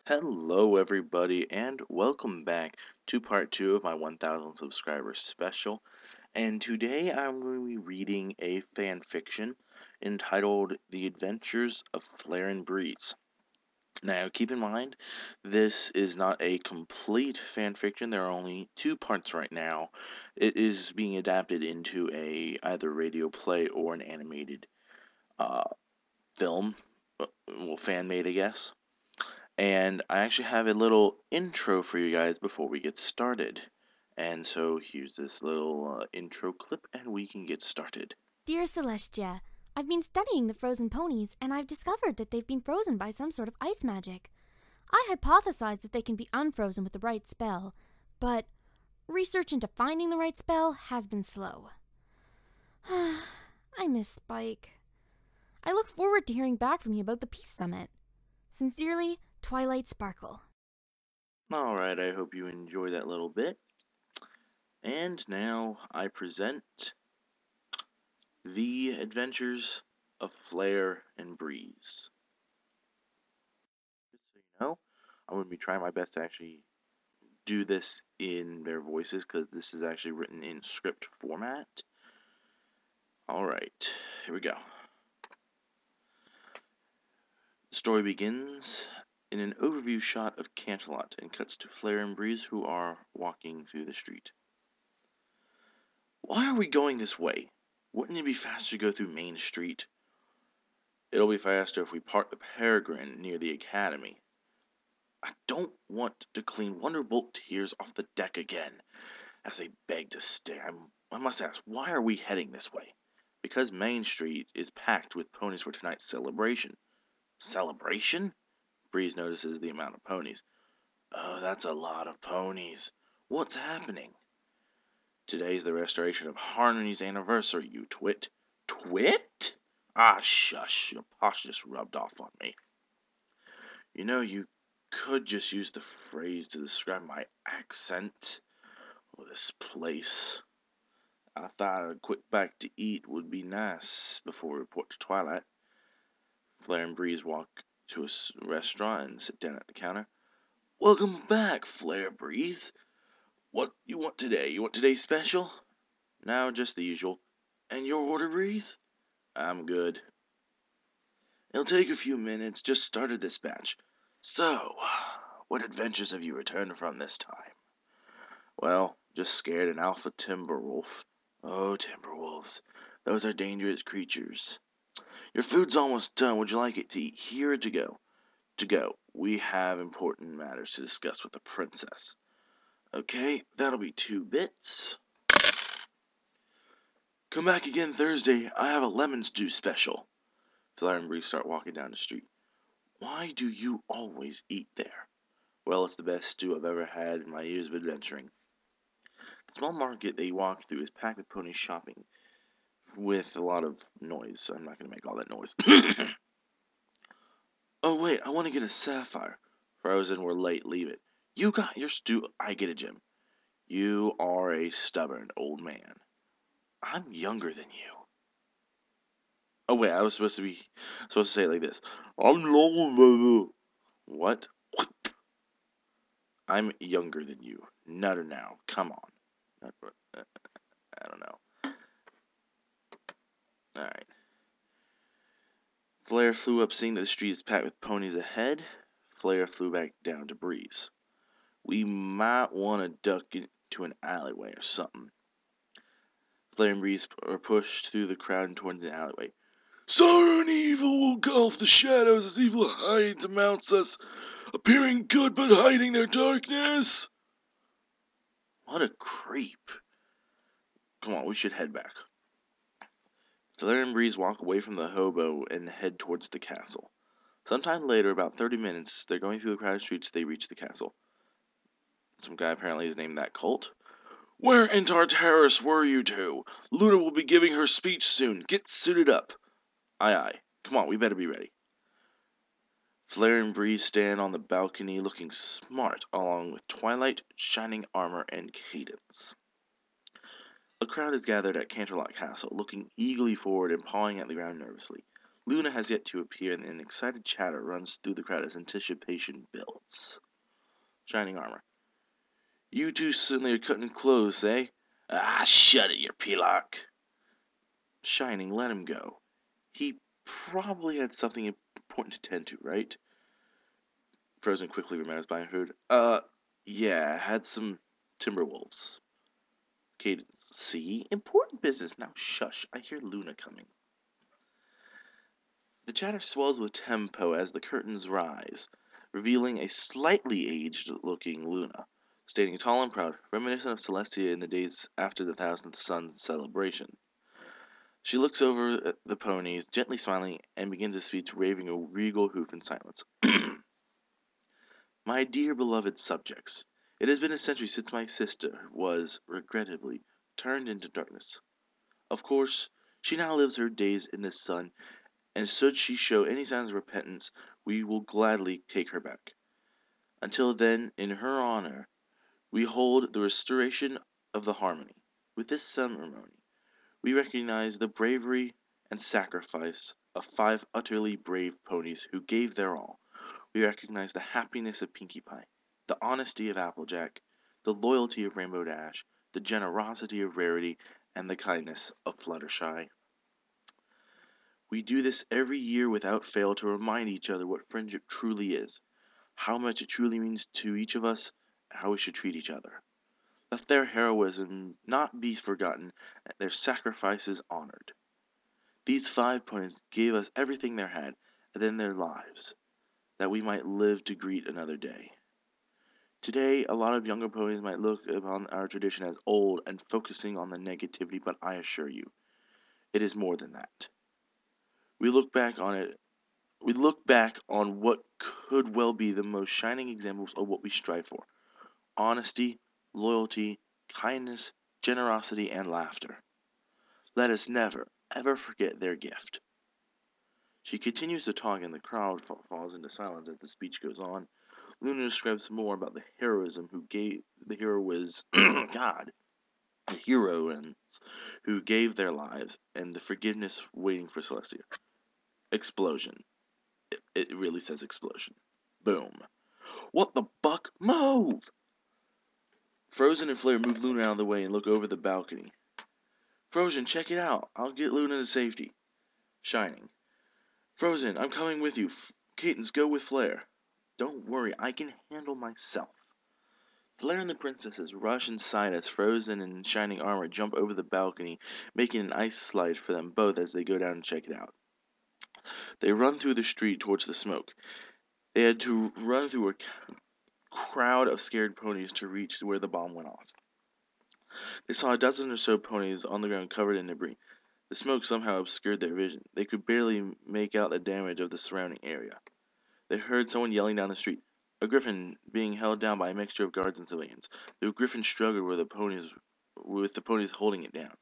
Hello, everybody, and welcome back to part 2 of my 1000 subscribers special. And today I'm going to be reading a fan fiction entitled The Adventures of Flare and Breeze. Now, keep in mind, this is not a complete fan fiction. There are only two parts right now. It is being adapted into either radio play or an animated uh, film, fan made, I guess. And I actually have a little intro for you guys before we get started. And so here's this little intro clip, and we can get started. Dear Celestia, I've been studying the frozen ponies, and I've discovered that they've been frozen by some sort of ice magic. I hypothesize that they can be unfrozen with the right spell, but research into finding the right spell has been slow. I miss Spike. I look forward to hearing back from you about the Peace Summit. Sincerely, Twilight Sparkle. Alright, I hope you enjoy that little bit. And now I present The Adventures of Flare and Breeze. Just so you know, I'm going to be trying my best to actually do this in their voices because this is actually written in script format. Alright, here we go. The story begins in an overview shot of Canterlot and cuts to Flare and Breeze, who are walking through the street. Why are we going this way? Wouldn't it be faster to go through Main Street? It'll be faster if we park the Peregrine near the Academy. I don't want to clean Wonderbolt tears off the deck again. As they beg to stay, I must ask, why are we heading this way? Because Main Street is packed with ponies for tonight's celebration. Celebration? Breeze notices the amount of ponies. Oh, that's a lot of ponies. What's happening? Today's the restoration of Harmony's anniversary, you twit. Twit? Ah, shush. Your posh just rubbed off on me. You know, you could just use the phrase to describe my accent. Or this place. I thought a quick bite to eat would be nice before we report to Twilight. Flare and Breeze walk to a restaurant and sit down at the counter. Welcome back, Flare Breeze. What you want today? You want today's special? No, just the usual. And your order, Breeze? I'm good. It'll take a few minutes. Just started this batch. So, what adventures have you returned from this time? Well, just scared an alpha timberwolf. Oh, timberwolves. Those are dangerous creatures. Your food's almost done. Would you like it to eat here or to go? To go. We have important matters to discuss with the princess. Okay, that'll be 2 bits. Come back again Thursday. I have a lemon stew special. Flare and Breeze start walking down the street. Why do you always eat there? Well, it's the best stew I've ever had in my years of adventuring. The small market they walk through is packed with ponies shopping, with a lot of noise. I'm not going to make all that noise. Oh, wait, I want to get a sapphire. Frozen, we're late. Leave it. You got your stew. I get it, Jim. You are a stubborn old man. I'm younger than you. Oh, wait, I was supposed to say it like this. I'm long. What? I'm younger than you. Nutter now. Come on. I don't know. Alright. Flare flew up, seeing that the street is packed with ponies ahead. Flare flew back down to Breeze. We might want to duck into an alleyway or something. Flare and Breeze are pushed through the crowd and towards the alleyway. Sorrow and evil will engulf the shadows as evil hides amounts us, appearing good but hiding their darkness. What a creep. Come on, we should head back. Flare and Breeze walk away from the hobo and head towards the castle. Sometime later, about 30 minutes, they're going through the crowded streets. They reach the castle. Some guy apparently is named that Colt. Where in Tartarus were you two? Luna will be giving her speech soon. Get suited up. Aye, aye. Come on, we better be ready. Flare and Breeze stand on the balcony looking smart, along with Twilight, shining armor, and Cadence. A crowd is gathered at Canterlot Castle, looking eagerly forward and pawing at the ground nervously. Luna has yet to appear, and an excited chatter runs through the crowd as anticipation builds. thoughts. Shining Armor. You two suddenly are cutting close, eh? Ah, shut it, you Pilok. Shining, let him go. He probably had something important to tend to, right? Frozen quickly remembers by Hood. Yeah, had some Timberwolves. Cadence. See? Important business. Now shush. I hear Luna coming. The chatter swells with tempo as the curtains rise, revealing a slightly aged-looking Luna, standing tall and proud, reminiscent of Celestia in the days after the thousandth sun celebration. She looks over at the ponies, gently smiling, and begins a speech raving a regal hoof in silence. My dear beloved subjects, it has been a century since my sister was, regrettably, turned into darkness. Of course, she now lives her days in the sun, and should she show any signs of repentance, we will gladly take her back. Until then, in her honor, we hold the restoration of the harmony. With this ceremony, we recognize the bravery and sacrifice of 5 utterly brave ponies who gave their all. We recognize the happiness of Pinkie Pie, the honesty of Applejack, the loyalty of Rainbow Dash, the generosity of Rarity, and the kindness of Fluttershy. We do this every year without fail to remind each other what friendship truly is, how much it truly means to each of us, and how we should treat each other. Let their heroism not be forgotten, and their sacrifices honored. These 5 ponies gave us everything they had, and then their lives, that we might live to greet another day. Today, a lot of younger ponies might look upon our tradition as old and focusing on the negativity, but I assure you, it is more than that. We look back on what could well be the most shining examples of what we strive for: honesty, loyalty, kindness, generosity, and laughter. Let us never, ever forget their gift. She continues to talk, and the crowd falls into silence as the speech goes on. Luna describes more about the heroism who gave the heroes God, the heroines who gave their lives, and the forgiveness waiting for Celestia. Explosion. It really says explosion. Boom. What the buck? Move! Frozen and Flare move Luna out of the way and look over the balcony. Frozen, check it out. I'll get Luna to safety. Shining. Frozen, I'm coming with you. Cadence, go with Flare. Don't worry, I can handle myself. Flare and the princesses rush inside as Frozen and Shining Armor jump over the balcony, making an ice slide for them both as they go down and check it out. They run through the street towards the smoke. They had to run through a crowd of scared ponies to reach where the bomb went off. They saw a dozen or so ponies on the ground covered in debris. The smoke somehow obscured their vision. They could barely make out the damage of the surrounding area. They heard someone yelling down the street, a griffin being held down by a mixture of guards and civilians. The griffin struggled with the ponies holding it down.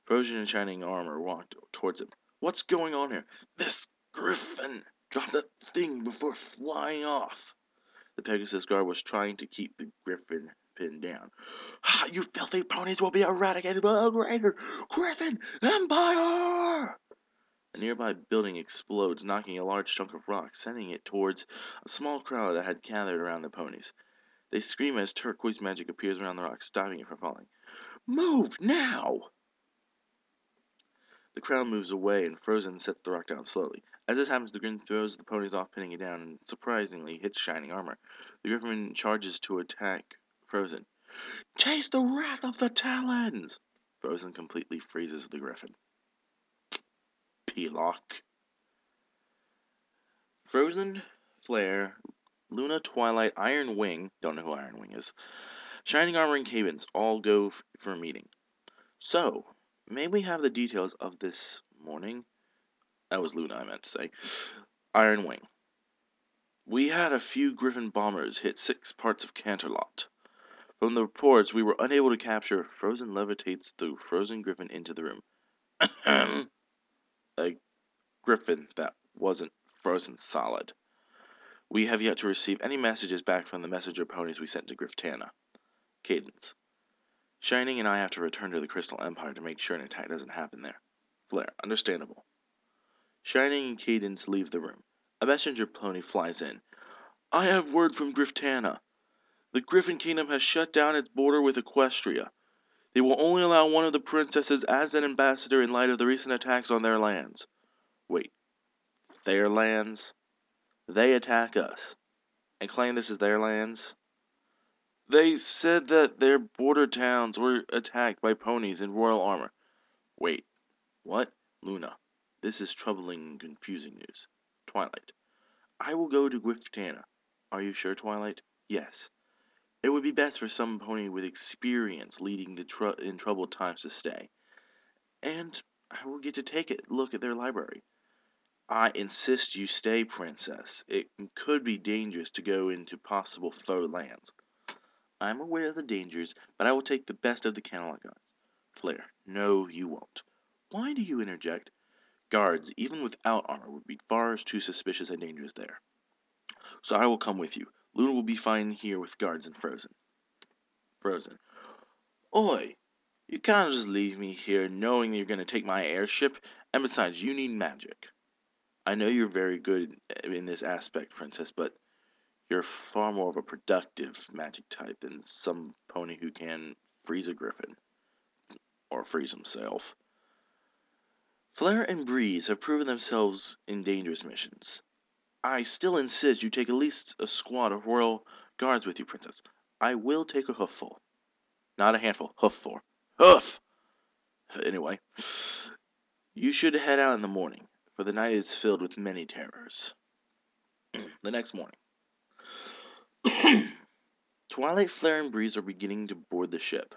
Frozen and Shining Armor walked towards him. What's going on here? This griffin dropped that thing before flying off. The Pegasus guard was trying to keep the griffin pinned down. Ah, you filthy ponies will be eradicated by a greater Griffin Empire! A nearby building explodes, knocking a large chunk of rock, sending it towards a small crowd that had gathered around the ponies. They scream as turquoise magic appears around the rock, stopping it from falling. Move now! The crowd moves away, and Frozen sets the rock down slowly. As this happens, the Griffin throws the ponies off, pinning it down, and surprisingly hits Shining Armor. The Griffin charges to attack Frozen. Chase the wrath of the Talons! Frozen completely freezes the Griffin. Pilok. Frozen, Flare, Luna, Twilight, Iron Wing, don't know who Iron Wing is, Shining Armor, and Cadence all go for a meeting. So, may we have the details of this morning? That was Luna, I meant to say. Iron Wing. We had a few Griffin bombers hit 6 parts of Canterlot. From the reports, we were unable to capture. Frozen levitates the frozen Griffin into the room. A Griffin that wasn't frozen solid. We have yet to receive any messages back from the messenger ponies we sent to Griftana. Cadence. Shining and I have to return to the Crystal Empire to make sure an attack doesn't happen there. Flare. Understandable. Shining and Cadence leave the room. A messenger pony flies in. I have word from Griftana. The Griffin Kingdom has shut down its border with Equestria. They will only allow one of the princesses as an ambassador in light of the recent attacks on their lands. Wait, their lands? They attack us and claim this is their lands? They said that their border towns were attacked by ponies in royal armor. Wait, what? Luna, this is troubling and confusing news. Twilight, I will go to Griftana. Are you sure, Twilight? Yes. It would be best for some pony with experience leading in troubled times to stay. And I will get to take a look at their library. I insist you stay, Princess. It could be dangerous to go into possible foe lands. I'm aware of the dangers, but I will take the best of the Camelot guards. Flare, no, you won't. Why do you interject? Guards, even without armor, would be far too suspicious and dangerous there. So I will come with you. Luna will be fine here with guards and Frozen. Frozen. Oi! You can't just leave me here knowing you're going to take my airship, and besides, you need magic. I know you're very good in this aspect, Princess, but you're far more of a productive magic type than some pony who can freeze a griffin. Or freeze himself. Flare and Breeze have proven themselves in dangerous missions. I still insist you take at least a squad of royal guards with you, Princess. I will take a hoofful. Not a handful, hoofful. Hoof! Anyway, you should head out in the morning, for the night is filled with many terrors. The next morning. Twilight, Flare, and Breeze are beginning to board the ship.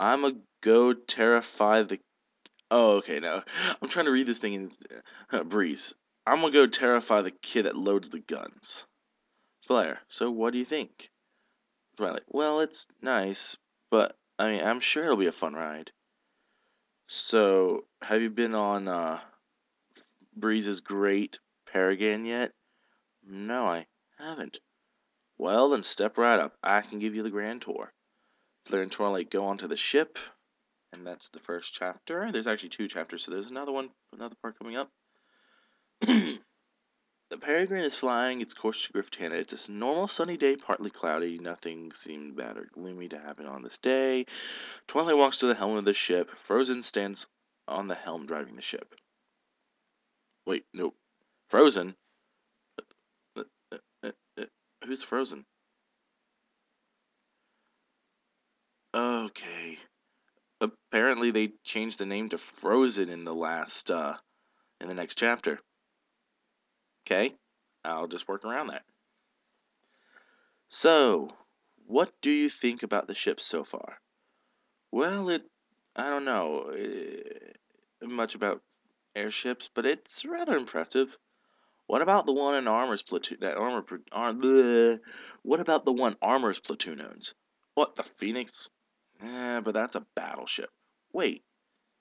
I'ma go terrify the... Oh, okay, now. I'm trying to read this thing in Breeze. I'm gonna go terrify the kid that loads the guns. Flare, so what do you think? Twilight, well, it's nice, but, I mean, I'm sure it'll be a fun ride. So, have you been on, Breeze's great Paragon yet? No, I haven't. Well, then step right up. I can give you the grand tour. Flare and Twilight go onto the ship, and that's the first chapter. There's actually 2 chapters, so there's another part coming up. The Peregrine is flying its course to Griftana. It's a normal sunny day, partly cloudy. Nothing seemed bad or gloomy to happen on this day. Twilight walks to the helm of the ship. Frozen stands on the helm driving the ship. Wait, no. Frozen? Who's Frozen? Okay. Apparently they changed the name to Frozen in the next chapter. Okay, I'll just work around that. So, what do you think about the ship so far? Well, I don't know much about airships, but it's rather impressive. What about the one in Armor's platoon? What about the one Armor's platoon owns? What, the Phoenix? But that's a battleship. Wait,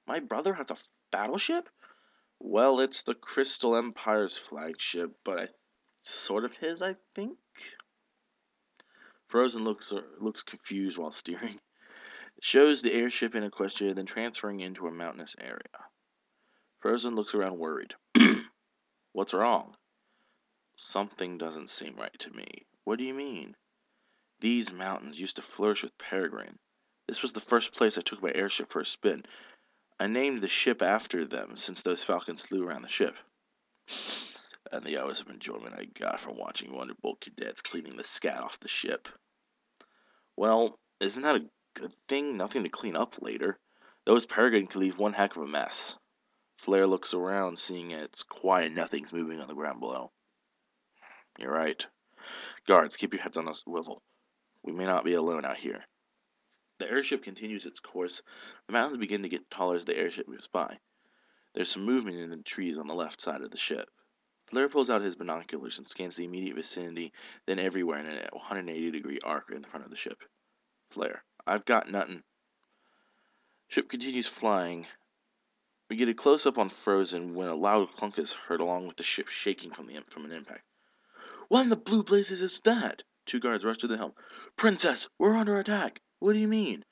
my brother has a battleship? Well, it's the Crystal Empire's flagship, but sort of his, I think. Frozen looks confused while steering. It shows the airship in Equestria, then transferring into a mountainous area. Frozen looks around worried. What's wrong? Something doesn't seem right to me. What do you mean? These mountains used to flourish with Peregrine. This was the first place I took my airship for a spin. I named the ship after them, since those falcons flew around the ship. And the hours of enjoyment I got from watching Wonderbolt cadets cleaning the scat off the ship. Well, isn't that a good thing? Nothing to clean up later. Those Peregrine can leave one heck of a mess. Flare looks around, seeing it's quiet and nothing's moving on the ground below. You're right. Guards, keep your heads on a swivel. We may not be alone out here. The airship continues its course. The mountains begin to get taller as the airship moves by. There's some movement in the trees on the left side of the ship. Flare pulls out his binoculars and scans the immediate vicinity, then everywhere in a 180-degree arc in the front of the ship. Flare, I've got nothing. Ship continues flying. We get a close-up on Frozen when a loud clunk is heard along with the ship shaking from an impact. What in the blue blazes is that? 2 guards rush to the helm. Princess, we're under attack. What do you mean?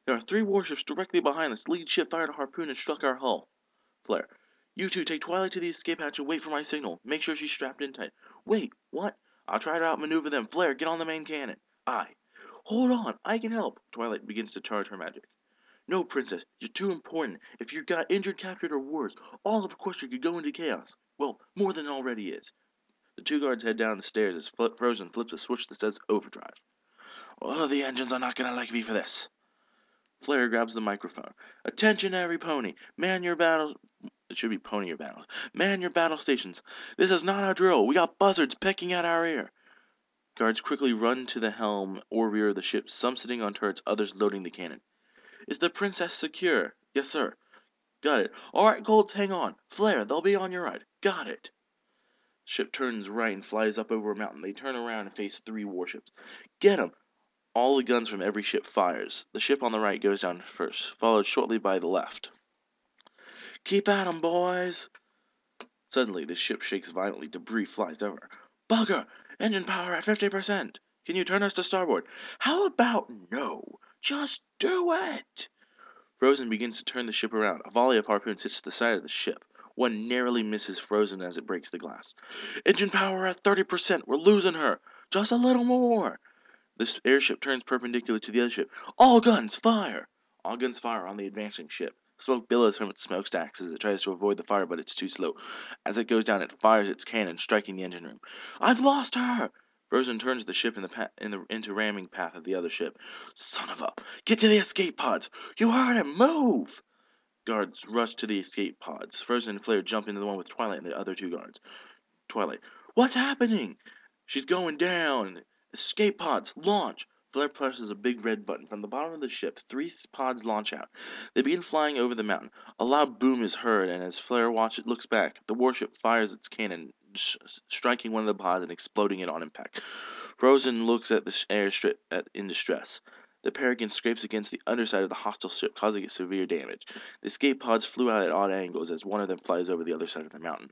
There are 3 warships directly behind us. The lead ship fired a harpoon and struck our hull. Flare, You two take Twilight to the escape hatch and wait for my signal. Make sure she's strapped in tight. Wait, what? I'll try to outmaneuver them. Flare, get on the main cannon. Aye. Hold on, I can help. Twilight begins to charge her magic. No, Princess, you're too important. If you got injured, captured, or worse, all of Equestria could go into chaos. Well, more than it already is. The two guards head down the stairs as Frozen flips a switch that says overdrive. Oh, the engines are not gonna like me for this. Flare grabs the microphone. Attention, every pony. Man your battle. It should be pony your battles. Man your battle stations. This is not our drill. We got buzzards pecking at our ear. Guards quickly run to the helm or rear of the ship, some sitting on turrets, others loading the cannon. Is the princess secure? Yes, sir. Got it. Alright, Golds, hang on. Flare, they'll be on your right. Got it. Ship turns right and flies up over a mountain. They turn around and face 3 warships. Get 'em! All the guns from every ship fires. The ship on the right goes down first, followed shortly by the left. Keep at 'em, boys! Suddenly, the ship shakes violently. Debris flies over. Bugger! Engine power at 50%! Can you turn us to starboard? How about no? Just do it! Frozen begins to turn the ship around. A volley of harpoons hits the side of the ship. One narrowly misses Frozen as it breaks the glass. Engine power at 30%! We're losing her! Just a little more! This airship turns perpendicular to the other ship. All guns, fire! All guns fire on the advancing ship. Smoke billows from its smokestacks as it tries to avoid the fire, but it's too slow. As it goes down, it fires its cannon, striking the engine room. I've lost her! Frozen turns the ship into ramming path of the other ship. Son of a... Get to the escape pods! You heard him! Move! Guards rush to the escape pods. Frozen and Flare jump into the one with Twilight and the other 2 guards. Twilight. What's happening? She's going down! Escape pods, launch! Flare presses a big red button. From the bottom of the ship, 3 pods launch out. They begin flying over the mountain. A loud boom is heard, and as Flare looks back, the warship fires its cannon, striking one of the pods and exploding it on impact. Frozen looks at the airstrip in distress. The Peregrine scrapes against the underside of the hostile ship, causing it severe damage. The escape pods flew out at odd angles as one of them flies over the other side of the mountain.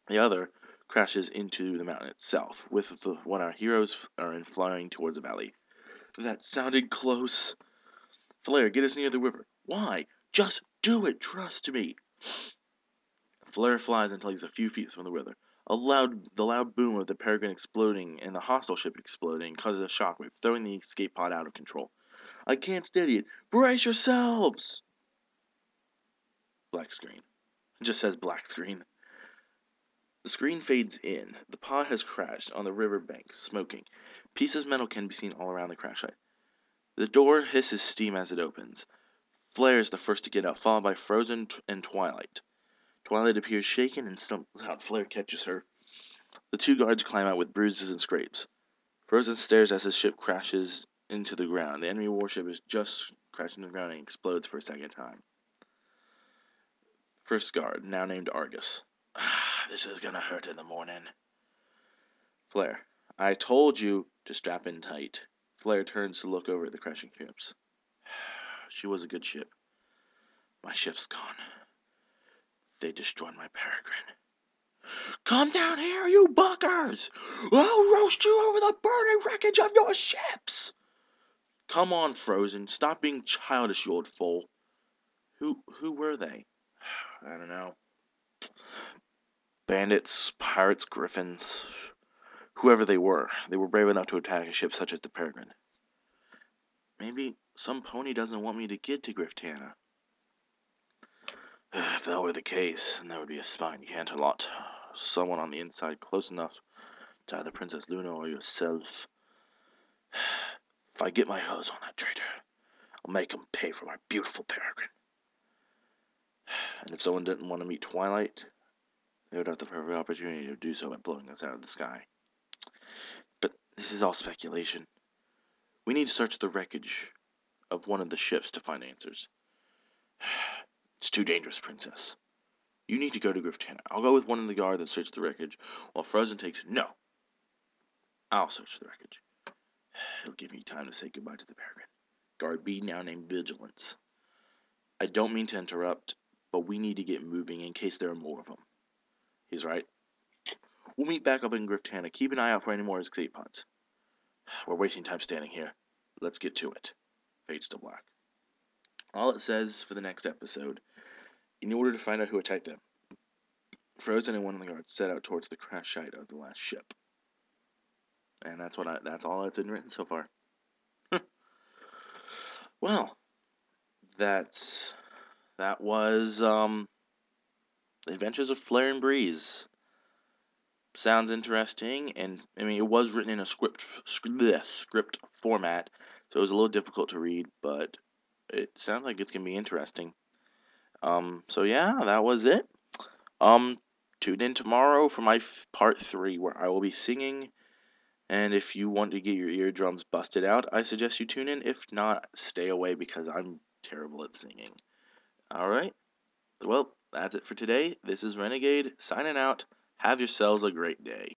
The other crashes into the mountain itself, with when our heroes are flying towards a valley. That sounded close. Flare, get us near the river. Why? Just do it, trust me. Flare flies until he's a few feet from the river. The loud boom of the Peregrine exploding and the hostile ship exploding causes a shockwave, throwing the escape pod out of control. I can't steady it. Brace yourselves! Black screen. It just says black screen. The screen fades in. The pod has crashed on the river bank, smoking. Pieces of metal can be seen all around the crash site. The door hisses steam as it opens. Flare is the first to get out, followed by Frozen and Twilight. Twilight appears shaken and stumbles out. Flare catches her. The 2 guards climb out with bruises and scrapes. Frozen stares as his ship crashes into the ground. The enemy warship is just crashed into the ground and explodes for a second time. First guard, now named Argus. This is gonna hurt in the morning. Flare. I told you to strap in tight. Flare turns to look over at the crashing ships. She was a good ship. My ship's gone. They destroyed my Peregrine. Come down here, you buggers! I'll roast you over the burning wreckage of your ships! Come on, Frozen. Stop being childish, you old fool. Who were they? I don't know. Bandits, pirates, griffins. Whoever they were brave enough to attack a ship such as the Peregrine. Maybe some pony doesn't want me to get to Griftana. If that were the case, then there would be a spy in Canterlot. Someone on the inside close enough to either Princess Luna or yourself. If I get my hose on that traitor, I'll make him pay for my beautiful Peregrine. And if someone didn't want to meet Twilight, they would have the perfect opportunity to do so by blowing us out of the sky. But this is all speculation. We need to search the wreckage of one of the ships to find answers. It's too dangerous, Princess. You need to go to Griftana. I'll go with one of the guards and search the wreckage, while Frozen takes... No! I'll search the wreckage. It'll give me time to say goodbye to the Peregrine. Guard B, now named Vigilance. I don't mean to interrupt, but we need to get moving in case there are more of them. He's right. We'll meet back up in Griftana. Keep an eye out for any more escape pods. We're wasting time standing here. Let's get to it. Fades to black. All it says for the next episode, in order to find out who attacked them, Frozen and one of the guards set out towards the crash site of the last ship. And that's all that's been written so far. Well, that was Adventures of Flare and Breeze. Sounds interesting, and I mean it was written in a script format, so it was a little difficult to read, but it sounds like it's gonna be interesting. So yeah, that was it. Um, Tune in tomorrow for my part 3, where I will be singing. And if you want to get your eardrums busted out, I suggest you tune in. If not, stay away because I'm terrible at singing. Alright, well, that's it for today. This is Renegade, signing out. Have yourselves a great day.